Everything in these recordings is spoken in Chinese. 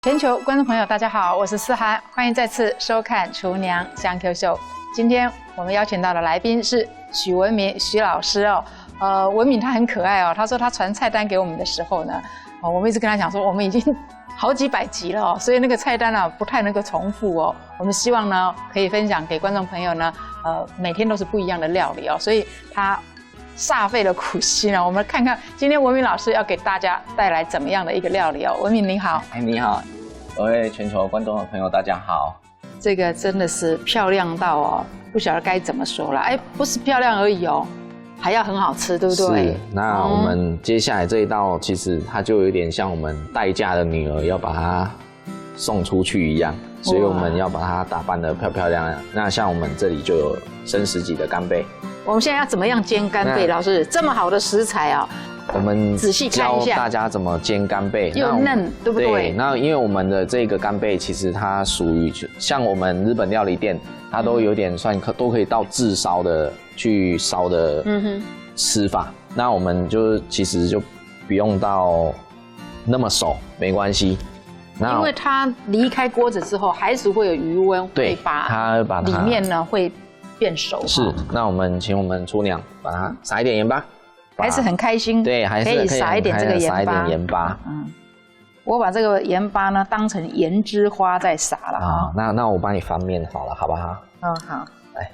全球观众朋友，大家好，我是思涵，欢迎再次收看《厨娘香 Q 秀》。今天我们邀请到的来宾是许文明许老师哦。文明他很可爱哦，他说他传菜单给我们的时候呢，我们一直跟他讲说，我们已经好几百集了哦，所以那个菜单啊不太能够重复哦。我们希望呢可以分享给观众朋友呢，每天都是不一样的料理哦，所以他煞费了苦心啊！我们看看今天文明老师要给大家带来怎么样的一个料理哦。文明你好，你好，各位全球观众的朋友，大家好。这个真的是漂亮到哦，不晓得该怎么说了。不是漂亮而已哦，还要很好吃，对不对？是。那我们接下来这一道，其实它就有点像我们待嫁的女儿要把她送出去一样，所以我们要把它打扮得漂漂亮亮。那像我们这里就有生食级的干贝。我们现在要怎么样煎干贝？老师，这么好的食材啊，我们仔细看一下，教大家怎么煎干贝，又嫩，对不对？对。那因为我们的这个干贝，其实它属于像我们日本料理店，它都有点算都可以到炙烧的去烧的吃法。那我们其实就不用到那么熟，没关系。因为它离开锅子之后，还是会有余温，对，它会把它里面呢会变熟。是，那我们请我们厨娘把它撒一点盐巴，还是很开心。对，还是可以撒一点这个盐巴。撒一点盐巴。我把这个盐巴呢当成盐之花在撒了哈。那我帮你翻面好了，好不好？好。来，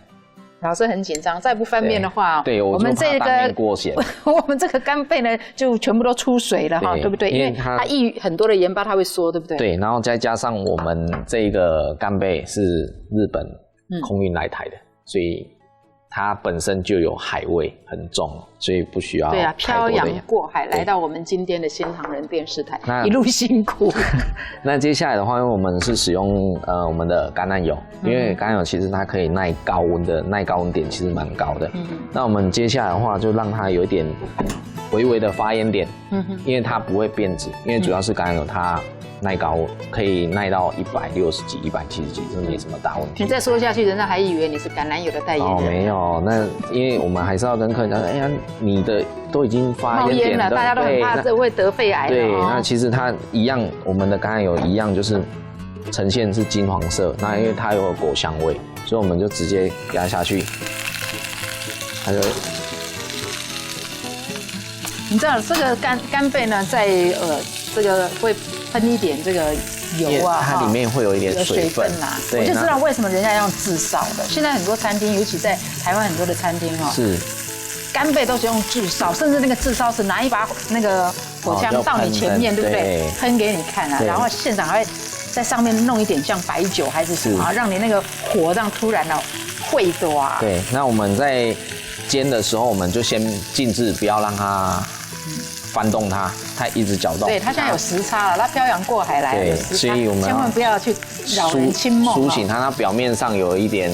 老师很紧张，再不翻面的话，对，我们这个过咸，我们这个干贝呢就全部都出水了哈，对不对？因为它很多的盐巴它会缩，对不对？对，然后再加上我们这个干贝是日本空运来台的，所以它本身就有海味很重，所以不需要对啊，漂洋过海来到我们今天的新唐人电视台，一路辛苦。那接下来的话，因为我们是使用我们的橄榄油，因为橄榄油其实它可以耐高温的，耐高温点其实蛮高的。那我们接下来的话，就让它有一点微微的发烟点，因为它不会变质，因为主要是橄榄油它耐高可以耐到160几、170几，这没什么大问题。你再说下去，人家还以为你是橄榄油的代言人。没有，那因为我们还是要跟客人讲，哎呀，你的都已经发烟了，大家都很怕这会得肺癌。对，那其实它一样，我们的橄榄油一样，就是呈现是金黄色。那因为它有果香味，所以我们就直接给它下去，它就。你知道这个干贝呢，在这个会喷一点这个油啊，它里面会有一点水分啦。我就知道为什么人家要用炙烧的。现在很多餐厅，尤其在台湾很多的餐厅哦，是干贝都是用炙烧，甚至那个炙烧是拿一把那个火枪到你前面，对不对？喷给你看啊，然后现场还会在上面弄一点像白酒还是什么，让你那个火这样突然的会多啊。对，那我们在煎的时候，我们就先静置，不要让它翻动它一直搅动。对，它现在有时差了，它漂洋过海来，对，所以我们千万不要去扰人清梦。苏醒它表面上有一点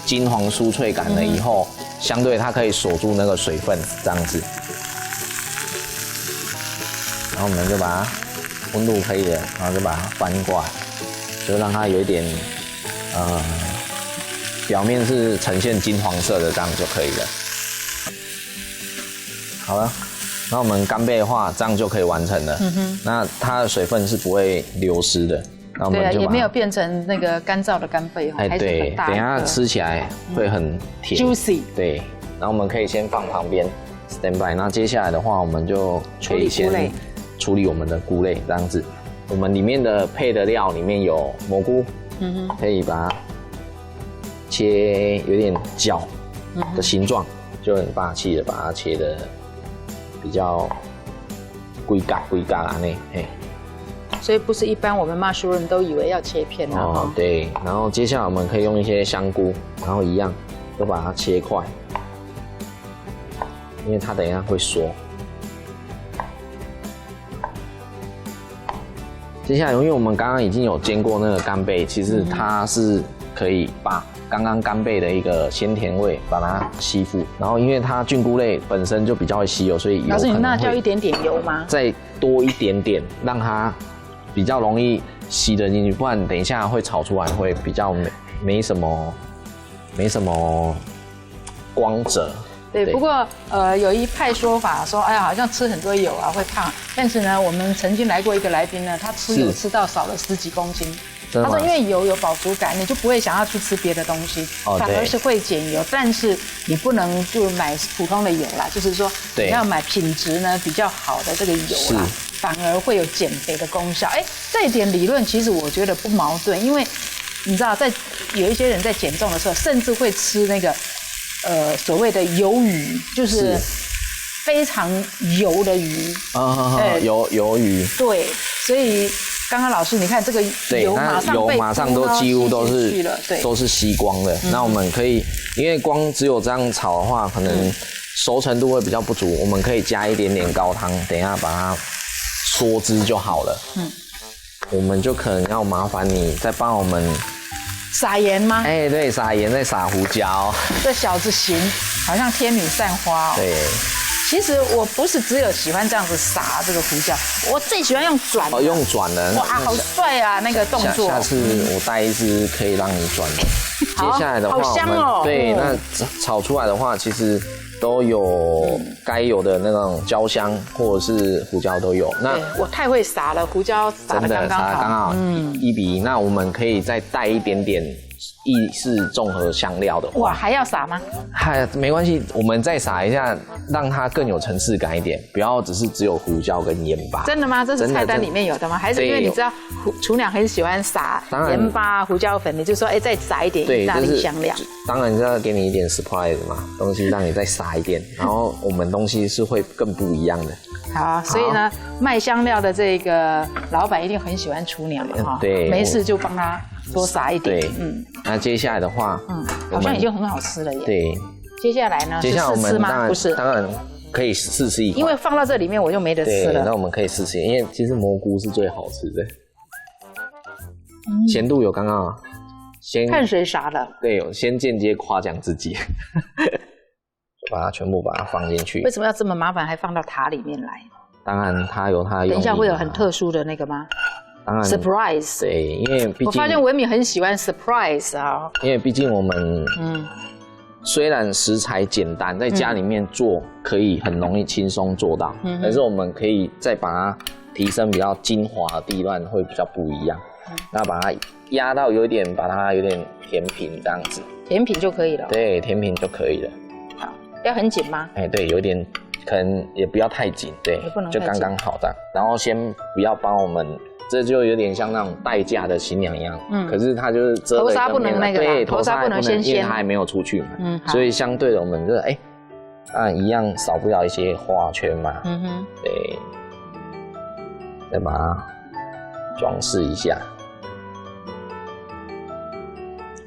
金黄酥脆感了以后，相对它可以锁住那个水分，这样子。然后我们就把它温度可以了，然后就把它翻过来，就让它有一点表面是呈现金黄色的，这样就可以了。好了。那我们干贝的话，这样就可以完成了。那它的水分是不会流失的。那我们就也没有变成那个干燥的干贝哈，还是很大。等一下吃起来会很甜 ，juicy。对，然后我们可以先放旁边 stand by。那接下来的话，我们就可以先处理我们的菇类，这样子。我们里面的配的料里面有蘑菇，可以把它切有点角的形状，就很霸气的把它切的。比较规格啊那，所以不是一般我们骂熟人都以为要切片了哈。对，然后接下来我们可以用一些香菇，然后一样都把它切块，因为它等一下会缩。接下来，因为我们刚刚已经有煎过那个干贝，其实它是可以把刚刚干贝的一个鲜甜味把它吸附，然后因为它菌菇类本身就比较会吸油，所以老师，你那叫一点点油吗？再多一点点，让它比较容易吸得进去，不然等一下会炒出来会比较没什么光泽。对，不过有一派说法说，哎呀，好像吃很多油啊会胖。但是呢，我们曾经来过一个来宾呢，他吃油吃到少了10几公斤。他说，因为油有饱足感，你就不会想要去吃别的东西，反而是会减油。但是你不能就买普通的油啦，就是说你要买品质呢比较好的这个油啦，反而会有减肥的功效。哎，这一点理论其实我觉得不矛盾，因为你知道，有一些人在减重的时候，甚至会吃那个。所谓的油鱼，就是非常油的鱼油鱼。对，所以刚刚老师你看这个油马上都几乎都是吸光的。那我们可以，因为光只有这样炒的话，可能熟成度会比较不足，我们可以加一点点高汤，等一下把它缩汁就好了。我们就可能要麻烦你再帮我们。撒盐吗？哎，对，撒盐再撒胡椒。这小子行，好像天女散花哦。对。其实我不是只有喜欢这样子撒这个胡椒，我最喜欢用转的。用转的。哇，好帅啊！那个动作。下次我带一支可以让你转的。接下来的话，好香哦。对，那炒出来的话，其实都有该有的那种椒香或者是胡椒都有。那我太会撒了，胡椒撒的刚好，1比1。那我们可以再带一点点意式综合香料的。哇，还要撒吗？没关系，我们再撒一下，让它更有层次感一点，不要只有胡椒跟盐巴。真的吗？这是菜单里面有的吗？还是因为你知道厨娘很喜欢撒盐巴、胡椒粉，你就说再撒一点意大利香料。当然就要给你一点 surprise 嘛，东西让你再撒一点，然后我们东西是会更不一样的。好，所以呢，卖香料的这个老板一定很喜欢厨娘哈。对，没事就帮他多撒一点。对，那接下来的话，好像已经很好吃了耶。对，接下来呢？接下来我们不是，当然可以试一款，因为放到这里面我就没得吃了。那我们可以试试，因为其实蘑菇是最好吃的，咸度有刚刚看谁撒的。对，先间接夸奖自己。把它全部放进去。为什么要这么麻烦，还放到塔里面来？当然，它有它的用意。等一下会有很特殊的那个吗？当然 ，surprise。对，因为毕竟我发现文敏很喜欢 surprise 啊。因为毕竟我们虽然食材简单，在家里面做可以很容易轻松做到，但是我们可以再把它提升比较精华的地段，会比较不一样。那把它压到把它有点甜品这样子。甜品就可以了。对，甜品就可以了。要很紧吗？哎，对，有点，可能也不要太紧，对，就刚刚好这样。然后先不要帮我们，这就有点像那种待嫁的新娘一样，可是它就是遮头纱不能那个，对，头纱不能先因为它还没有出去嘛，所以相对的我们就是一样少不了一些花圈嘛，对，再把它装饰一下。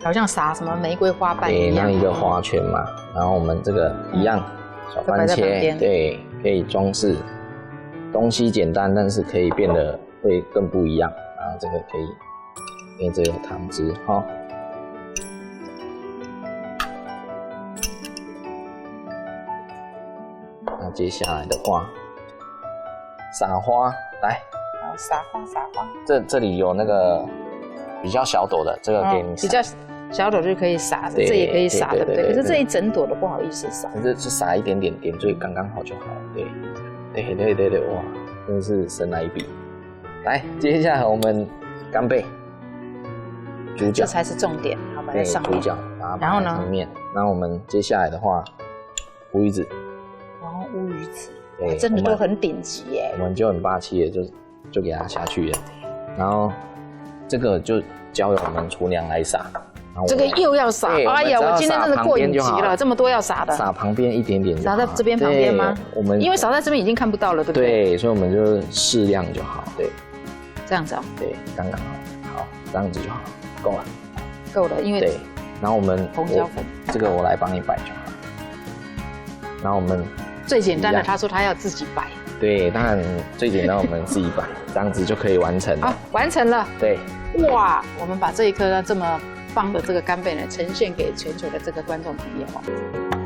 好像撒什么玫瑰花瓣一样，那一个花圈嘛，然后我们这个一样小番茄，对，可以装饰。东西简单，但是可以变得会更不一样。然后这个可以，因为这有汤汁哈。那接下来的话，撒花来，好，撒花。这里有那个比较小朵的，这个给你撒。比较小朵就可以撒的，这也可以撒，对不对？可是这一整朵的不好意思撒。这是撒一点点，点缀刚刚好就好。对，哇，真的是神来一笔。来，接下来我们干贝，猪脚，这才是重点。好，把它上面。猪脚，然后呢？上面。然后我们接下来的话，乌鱼子。哦，乌鱼子，对，真的都很顶级耶。我们就很霸气的就给它下去了。然后这个就交由我们厨娘来撒。这个又要撒，哎呀，我今天真的过瘾极了，这么多要撒的。撒旁边一点点，撒在这边旁边吗？我们因为撒在这边已经看不到了，对不对？对，所以我们就适量就好。对，这样子哦。对，刚刚好，好，这样子就好，够了。够了，因为对。然后我们红椒粉，这个我来帮你摆就好。然后我们最简单的，他说他要自己摆。对，当然最简单我们自己摆，这样子就可以完成了。好，完成了。对。哇，我们把这一颗呢这么棒的这个干贝呢，呈现给全球的这个观众朋友。